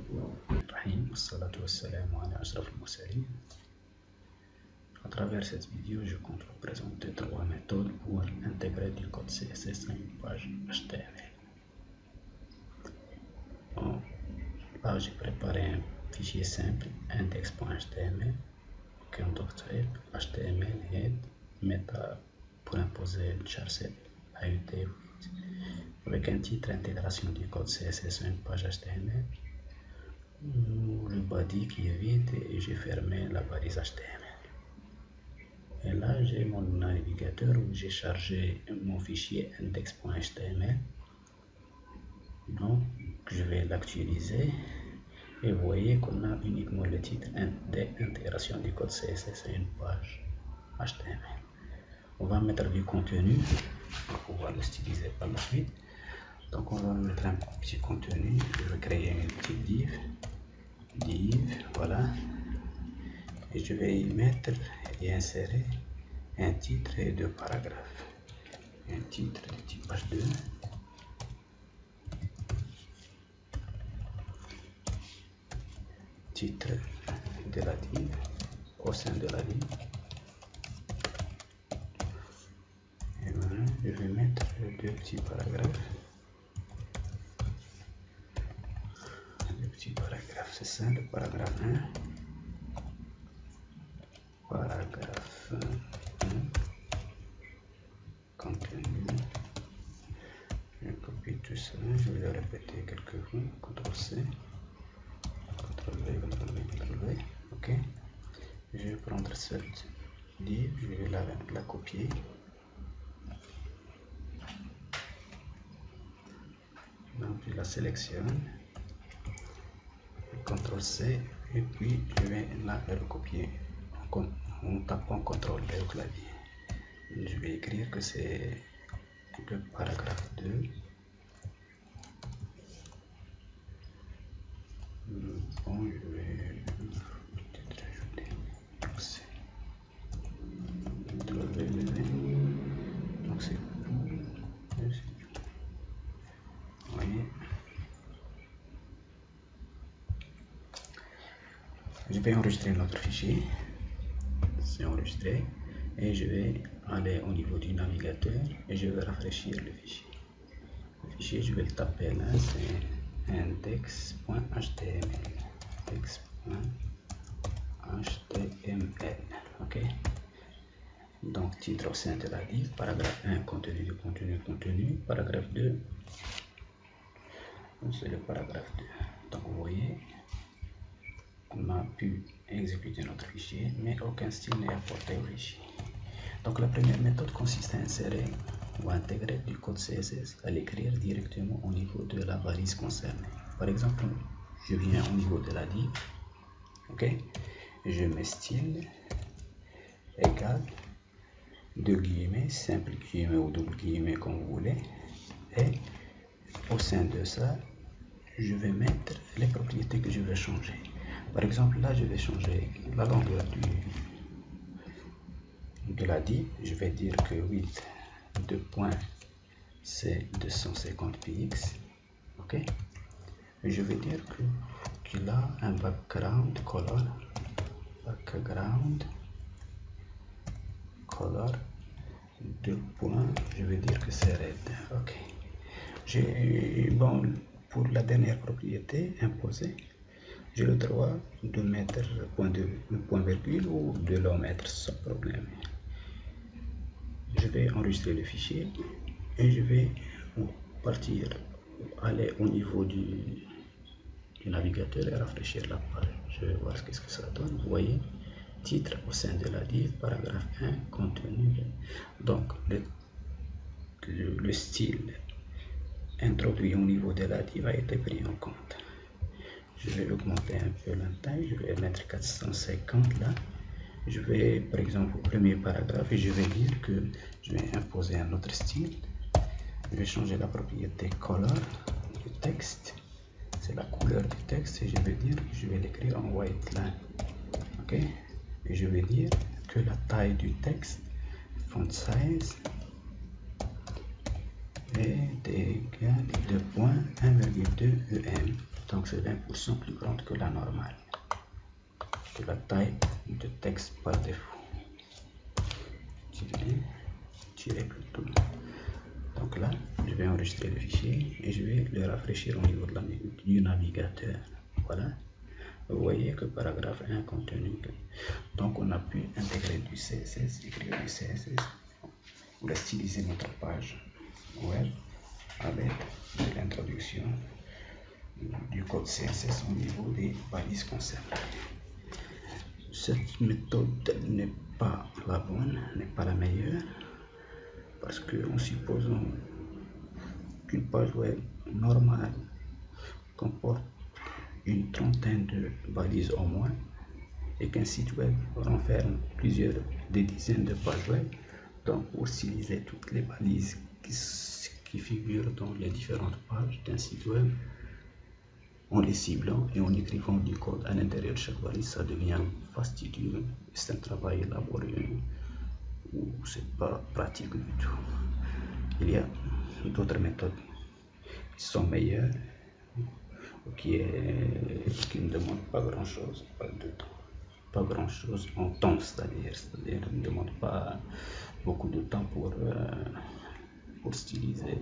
Rahim, wassalatu wassalamu ala ashraf al-mursalin. À travers cette vidéo, je compte vous présenter 3 méthodes pour intégrer du code CSS à une page HTML. Bon, là, j'ai préparé un fichier simple, index.html, conductware, HTML, head, meta pour imposer le charset AUT avec un titre intégration du code CSS à une page HTML. Le body qui est vide et j'ai fermé la balise HTML. Et là j'ai mon navigateur où j'ai chargé mon fichier index.html. Donc je vais l'actualiser et vous voyez qu'on a uniquement le titre d'intégration du code CSS à une page HTML. On va mettre du contenu pour pouvoir le styliser par la suite. Donc on va mettre un petit contenu. Je vais créer une petite div, voilà, et je vais y mettre et insérer un titre et 2 paragraphes. Un titre de type H2, titre de la div au sein de la div, et voilà, je vais mettre 2 petits paragraphes. C'est ça, le paragraphe 1, paragraphe 1, contenu. Je copie tout ça, je vais le répéter quelques fois, CTRL-C, CTRL-V, CTRL-V, CTRL-V, ok. Je vais prendre cette div, je vais la copier. Donc je la sélectionne. CTRL-C et puis je vais la recopier en tapant CTRL-V au clavier. Je vais écrire que c'est le paragraphe 2. Bon, je vais peut-être ajouter C. CTRL-V, donc c'est tout. Vous voyez. Je vais enregistrer notre fichier, c'est enregistré, et je vais aller au niveau du navigateur et je vais rafraîchir le fichier. Le fichier, je vais le taper là, c'est index.html, index.html, ok. Donc titre au sein de la div, paragraphe 1, contenu de contenu, paragraphe 2, c'est le paragraphe 2. Donc vous voyez, on a pu exécuter notre fichier, mais aucun style n'est apporté au fichier. Donc la première méthode consiste à insérer ou intégrer du code CSS, à l'écrire directement au niveau de la balise concernée. Par exemple, je viens au niveau de la div, ok, je mets style égal 2 guillemets, simple guillemets ou double guillemets comme vous voulez, et au sein de ça, je vais mettre les propriétés que je vais changer. Par exemple, là, je vais changer la longueur de la div. Je vais dire que width de point c'est 250 px. Ok. Et je vais dire qu'il a un background color. De point. Je vais dire que c'est red. Ok. Bon, pour la dernière propriété imposée, j'ai le droit de mettre point virgule ou de l'omettre sans problème. Je vais enregistrer le fichier et je vais aller au niveau du navigateur et rafraîchir la page. Je vais voir ce que ça donne. Vous voyez, titre au sein de la div, paragraphe 1, contenu. Donc le style introduit au niveau de la div a été pris en compte. Je vais augmenter un peu la taille, je vais mettre 450 là. Je vais par exemple au premier paragraphe et je vais dire que je vais imposer un autre style. Je vais changer la propriété color du texte, c'est la couleur du texte, et je vais dire que je vais l'écrire en white line, ok. Et je vais dire que la taille du texte, font size, est égale de 1,2 em. Donc c'est 20% plus grande que la normale, que la taille de texte par défaut. Tirer plutôt. Donc là, je vais enregistrer le fichier et je vais le rafraîchir au niveau du navigateur. Voilà. Vous voyez que paragraphe 1 contenu. Donc on a pu intégrer du CSS, écrire du CSS ou styliser notre page web avec l'introduction du code CSS au niveau des balises concernées. Cette méthode n'est pas la bonne, n'est pas la meilleure, parce que en supposant qu'une page web normale comporte une trentaine de balises au moins et qu'un site web renferme des dizaines de pages web, donc pour styliser toutes les balises qui figurent dans les différentes pages d'un site web, en les ciblant et en écrivant du code à l'intérieur de chaque valise, ça devient fastidieux, c'est un travail laborieux ou c'est pas pratique du tout. Il y a d'autres méthodes qui sont meilleures, qui ne demandent pas grand chose, pas grand chose en temps, c'est-à-dire ne demandent pas beaucoup de temps pour styliser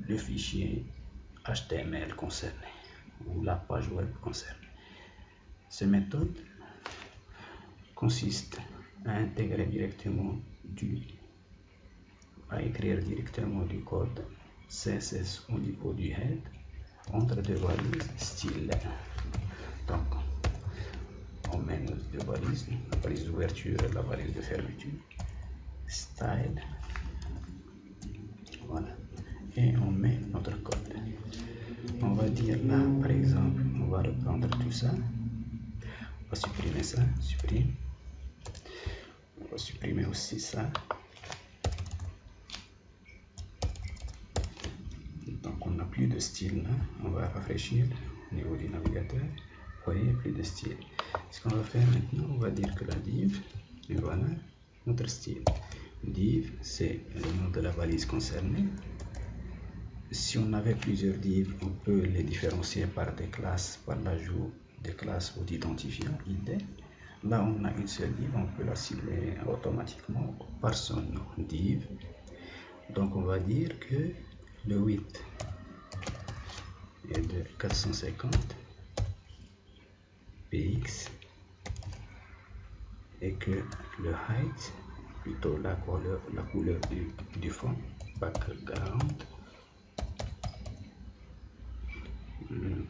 le fichier HTML concerné ou la page web concernée. Ces méthodes consistent à intégrer directement à écrire directement du code CSS au niveau du head entre deux valises style. Donc on met nos deux valises, la valise d'ouverture et la valise de fermeture, style, voilà, et on met notre code. On va dire là par exemple, on va reprendre tout ça, on va supprimer ça, on va supprimer aussi ça. Donc on n'a plus de style là, on va rafraîchir au niveau du navigateur. Vous voyez, plus de style. Ce qu'on va faire maintenant, on va dire que la div, et voilà notre style. Div, c'est le nom de la valise concernée. Si on avait plusieurs divs, on peut les différencier par des classes, par l'ajout des classes ou d'identifiants ID. Là, on a une seule div, on peut la cibler automatiquement par son nom, div. Donc, on va dire que le width est de 450 px et que le height, plutôt la couleur du fond, background,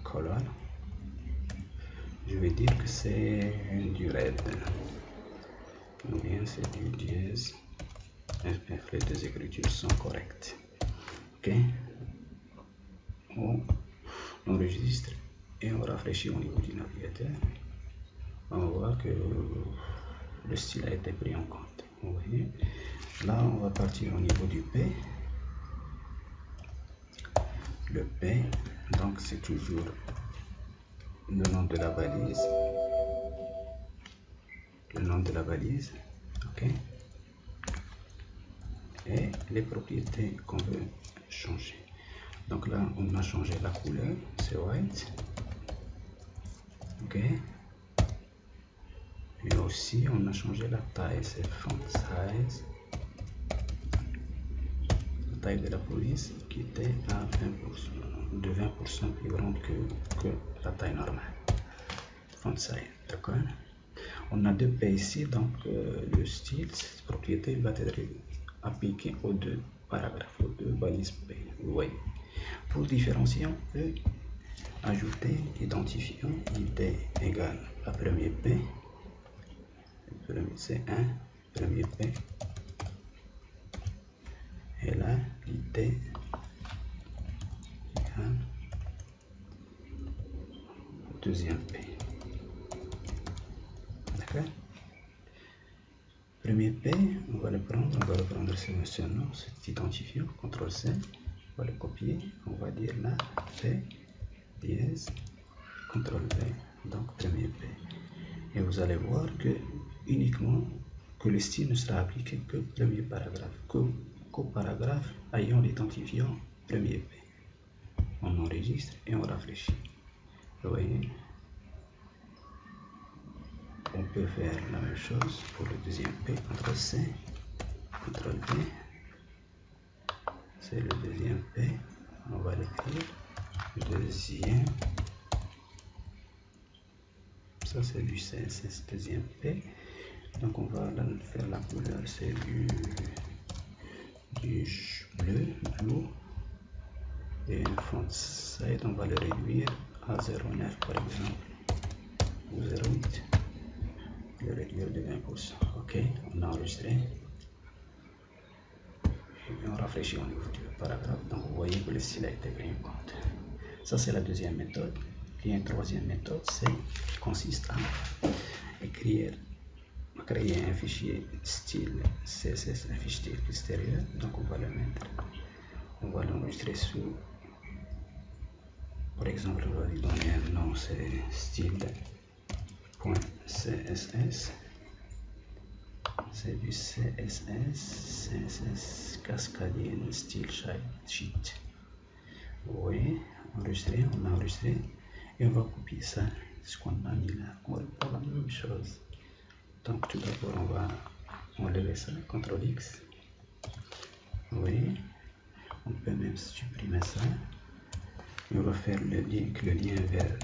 color, je vais dire que c'est du red ou bien c'est du dièse. Les deux écritures sont correctes. Ok, on enregistre et on rafraîchit au niveau du navigateur. On voit que le style a été pris en compte. Vous voyez, là on va partir au niveau du P. Le P, donc c'est toujours le nom de la valise, ok, et les propriétés qu'on veut changer. Donc là on a changé la couleur, c'est white, ok, et aussi on a changé la taille, c'est font size, la taille de la police qui était à 20%, de 20% plus grande que la taille normale. Font size, d'accord. On a deux P ici, donc le style, cette propriété va être appliquée aux deux paragraphes, aux deux balises P. Vous voyez. Pour différencier, on peut ajouter identifiant ID égale la première P, c'est 1, premier P, et là l'ID égale deuxième P. D'accord. Premier P, on va le prendre ce nom, cet identifiant, CTRL-C, on va le copier, on va dire là P dièse CTRL-V, donc premier P. Et vous allez voir que uniquement que le style ne sera appliqué que premier paragraphe, qu'au paragraphe ayant l'identifiant premier P. on enregistre et on rafraîchit. Vous voyez, on peut faire la même chose pour le deuxième P. CTRL-C, CTRL-V, c'est le deuxième P, on va l'écrire, deuxième, ça c'est du CSS deuxième P, donc on va faire la couleur, c'est du bleu, et un font size, on va le réduire à 0,9 par exemple, ou 0,8, le réduire de 20%. Ok, on a enregistré et on rafraîchit au niveau du paragraphe. Donc vous voyez que le style a été pris en compte. Ça c'est la deuxième méthode. Et une troisième méthode, qui consiste à créer un fichier style CSS, un fichier extérieur. Donc on va le mettre, on va l'enregistrer sous, par exemple, on va lui donner un nom, c'est style.css. C'est du CSS cascadier style sheet. Vous voyez, enregistré, on a enregistré et on va copier ça, ce qu'on a mis là. On va faire la même chose. Donc tout d'abord on va enlever ça, CTRL X. Vous voyez, on peut même supprimer ça. Et on va faire le lien vers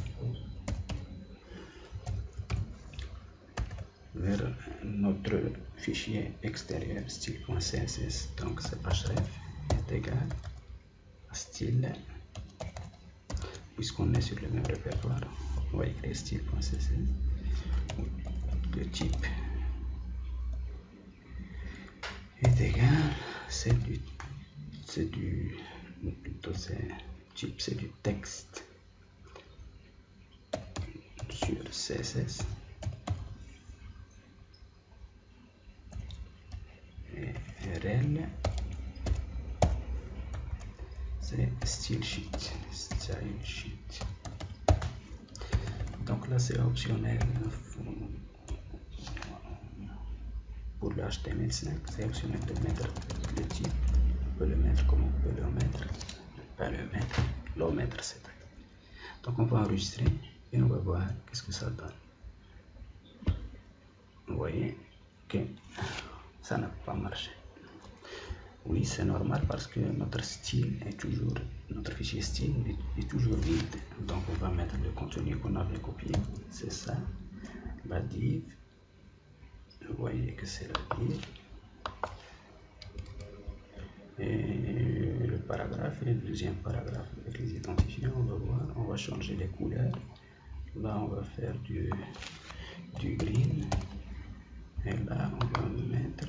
notre fichier extérieur style.css. Donc c'est href est égal à style, puisqu'on est sur le même répertoire, on va écrire style.css. Le type est égal, c'est du texte sur CSS. RL, c'est style sheet. Donc là c'est optionnel pour le HTML5, c'est optionnel de mettre le type. On peut le mettre comme on peut le mettre, pas le mettre, l'omettre c'est. Donc on va enregistrer et on va voir qu'est-ce que ça donne. Vous voyez que ça n'a pas marché. Oui, c'est normal parce que notre style est toujours, notre fichier style est toujours vide. Donc on va mettre le contenu qu'on avait copié, c'est ça, la div. Vous voyez que c'est la div. Et le paragraphe, et le deuxième paragraphe avec les identifiants, on va voir, on va changer les couleurs. Là on va faire du green. Et là on va mettre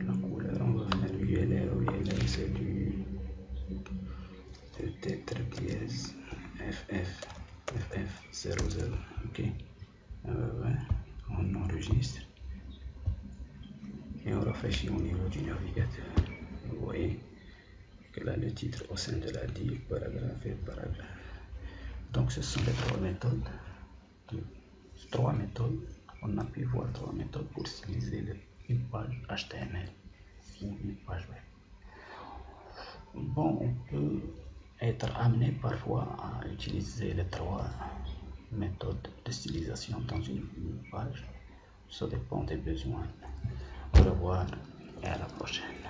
la couleur, on va faire du yellow, c'est du peut-être dièse FF00, ok. On enregistre et on rafraîchit au niveau du navigateur. Vous voyez que là le titre au sein de la div, paragraphe et paragraphe. Donc ce sont les trois méthodes. On a pu voir trois méthodes pour styliser une page HTML ou une page web. Bon, on peut être amené parfois à utiliser les trois méthodes de stylisation dans une page. Ça dépend des besoins. Au revoir et à la prochaine.